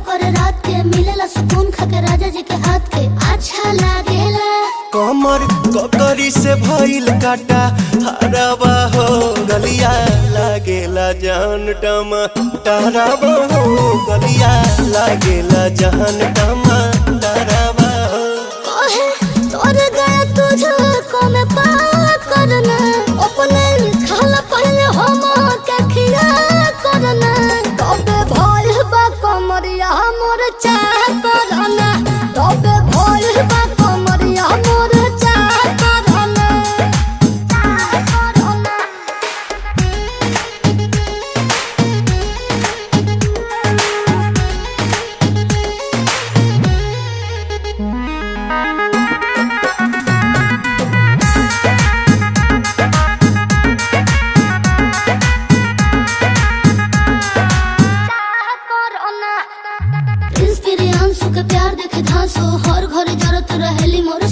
करे रात के, मिलेला सुकून खाके राजा जी के हाथ के। अच्छा लागेला कमर ककरी से भइल काटा हराबा हो, गलिया लागेला जान टमाटराबा हो, गलिया लागेला जान टमाटराबा हो। कहे तोर गया तुझको मैं पार करना, अपने खाला पहले हम के खिया करना। तबे भइल बा कमरिया मोर चाह करना, तबे भइल बा कमरिया मोर चाह करना, चाह करना। प्रिंस प्रियांशु के प्यार देखे धांसो, हर घर जरूरत रहेली मोर